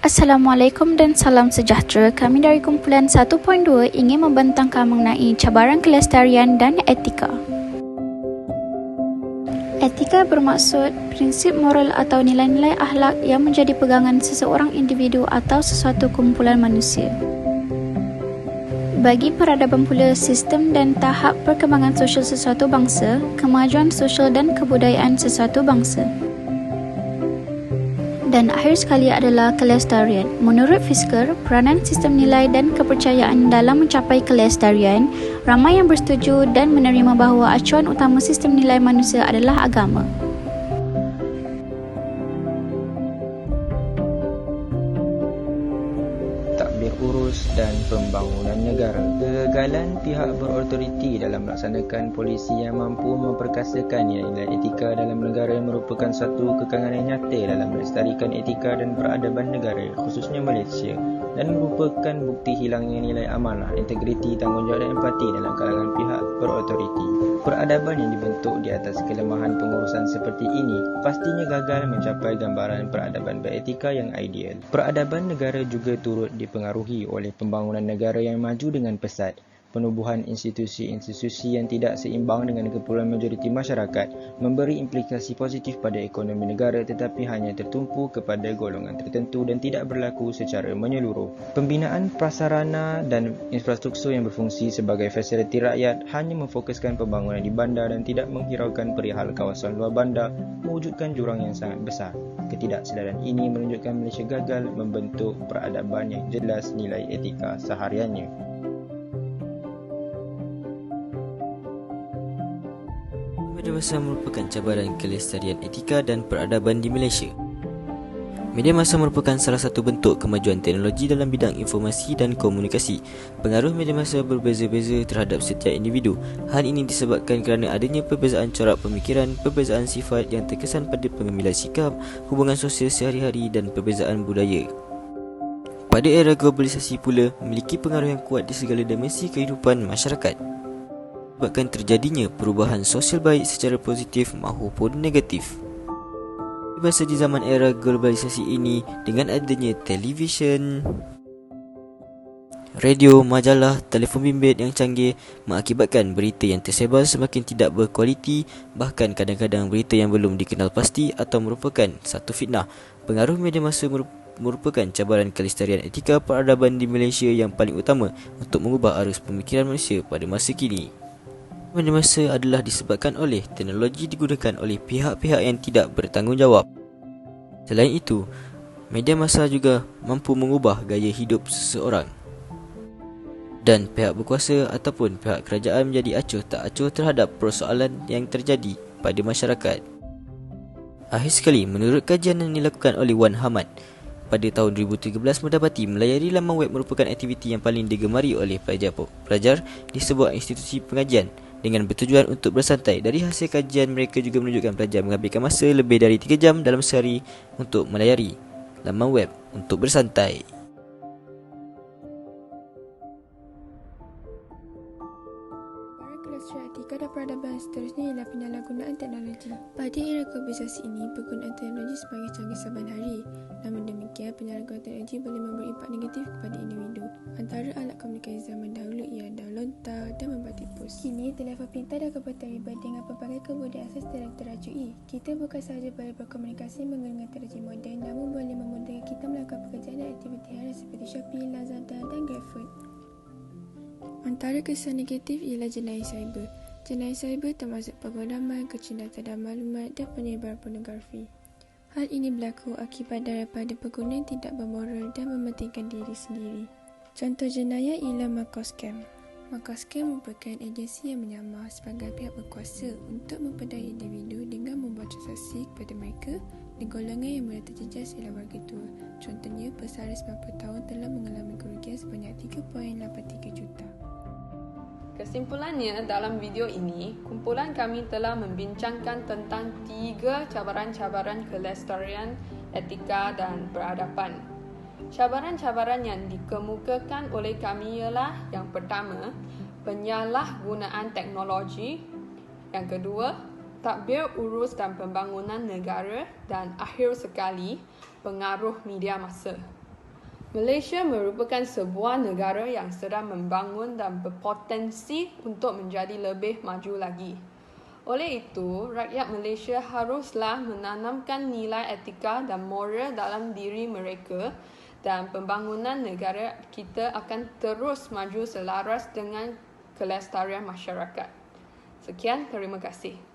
Assalamualaikum dan salam sejahtera. Kami dari kumpulan 1.2 ingin membentangkan mengenai cabaran kelestarian dan etika. Etika bermaksud prinsip moral atau nilai-nilai akhlak yang menjadi pegangan seseorang individu atau sesuatu kumpulan manusia. Bagi peradaban pula, sistem dan tahap perkembangan sosial sesuatu bangsa, kemajuan sosial dan kebudayaan sesuatu bangsa. Dan akhir sekali adalah kelestarian. Menurut Fisker, peranan sistem nilai dan kepercayaan dalam mencapai kelestarian, ramai yang bersetuju dan menerima bahawa acuan utama sistem nilai manusia adalah agama. Tadbir urus dan pembangunan negara. Kegagalan pihak berautoriti dalam melaksanakan polisi yang mampu memperkasakan nilai-nilai etika dalam negara merupakan satu kekangan yang nyata dalam melestarikan etika dan peradaban negara, khususnya Malaysia, dan merupakan bukti hilangnya nilai amanah, integriti, tanggungjawab dan empati dalam kalangan pihak berautoriti. Peradaban yang dibentuk di atas kelemahan pengurusan seperti ini pastinya gagal mencapai gambaran peradaban beretika yang ideal. Peradaban negara juga turut dipengaruhi oleh pembangunan negara yang maju dengan pesat. Penubuhan institusi-institusi yang tidak seimbang dengan keperluan majoriti masyarakat memberi implikasi positif pada ekonomi negara tetapi hanya tertumpu kepada golongan tertentu dan tidak berlaku secara menyeluruh. Pembinaan prasarana dan infrastruktur yang berfungsi sebagai fasiliti rakyat hanya memfokuskan pembangunan di bandar dan tidak menghiraukan perihal kawasan luar bandar, mewujudkan jurang yang sangat besar. Ketidaksedaran ini menunjukkan Malaysia gagal membentuk peradaban yang jelas nilai etika sehariannya. Media massa merupakan cabaran kelestarian etika dan peradaban di Malaysia. Media massa merupakan salah satu bentuk kemajuan teknologi dalam bidang informasi dan komunikasi. Pengaruh media massa berbeza-beza terhadap setiap individu. Hal ini disebabkan kerana adanya perbezaan corak pemikiran, perbezaan sifat yang terkesan pada pengambilan sikap, hubungan sosial sehari-hari dan perbezaan budaya. Pada era globalisasi pula, memiliki pengaruh yang kuat di segala dimensi kehidupan masyarakat. Sebabkan terjadinya perubahan sosial baik secara positif maupun negatif. Masa di zaman era globalisasi ini, dengan adanya televisyen, radio, majalah, telefon bimbit yang canggih mengakibatkan berita yang tersebar semakin tidak berkualiti, bahkan kadang-kadang berita yang belum dikenal pasti atau merupakan satu fitnah. Pengaruh media massa merupakan cabaran kelestarian etika peradaban di Malaysia yang paling utama untuk mengubah arus pemikiran manusia pada masa kini. Media massa adalah disebabkan oleh teknologi digunakan oleh pihak-pihak yang tidak bertanggungjawab. Selain itu, media massa juga mampu mengubah gaya hidup seseorang. Dan pihak berkuasa ataupun pihak kerajaan menjadi acuh tak acuh terhadap persoalan yang terjadi pada masyarakat. Akhir sekali, menurut kajian yang dilakukan oleh Wan Hamad, pada tahun 2013 mendapati melayari laman web merupakan aktiviti yang paling digemari oleh pelajar di sebuah institusi pengajian dengan bertujuan untuk bersantai. Dari hasil kajian, mereka juga menunjukkan pelajar menghabiskan masa lebih dari 3 jam dalam sehari untuk melayari laman web untuk bersantai. Kelestarian etika dan peradaban seterusnya ialah penyalahgunaan teknologi. Pada era globalisasi ini, penggunaan teknologi semakin canggih saban hari. Namun demikian, penyalahgunaan teknologi boleh memberi impak negatif kepada individu. Antara alat komunikasi zaman dahulu ialah lontar dan membatik pos. Kini, telefon pintar dapat terlibat dengan pelbagai kemudahan akses teracui. Kita bukan sahaja boleh berkomunikasi menggunakan teknologi moden, namun boleh memudahkan kita melakukan pekerjaan dan aktiviti harian seperti Shopee, Lazada dan GrabFood. Antara kesan negatif ialah jenayah cyber. Jenayah cyber termasuk penggolaman, kecerdasan maklumat dan penyebaran pornografi. Hal ini berlaku akibat daripada pengguna yang tidak bermoral dan mementingkan diri sendiri. Contoh jenayah ialah Makoscam. Makoscam merupakan agensi yang menyamar sebagai pihak berkuasa untuk memperdaya individu dengan membuat transaksi kepada mereka dan golongan yang mudah terjejas ialah warga tua. Contohnya, pesara 90 tahun telah mengalami kerugian sebanyak 3.83 juta. Kesimpulannya, dalam video ini, kumpulan kami telah membincangkan tentang 3 cabaran-cabaran kelestarian, etika dan peradaban. Cabaran-cabaran yang dikemukakan oleh kami ialah: yang pertama, penyalahgunaan teknologi; yang kedua, tadbir urus dan pembangunan negara; dan akhir sekali, pengaruh media massa. Malaysia merupakan sebuah negara yang sedang membangun dan berpotensi untuk menjadi lebih maju lagi. Oleh itu, rakyat Malaysia haruslah menanamkan nilai etika dan moral dalam diri mereka dan pembangunan negara kita akan terus maju selaras dengan kelestarian masyarakat. Sekian, terima kasih.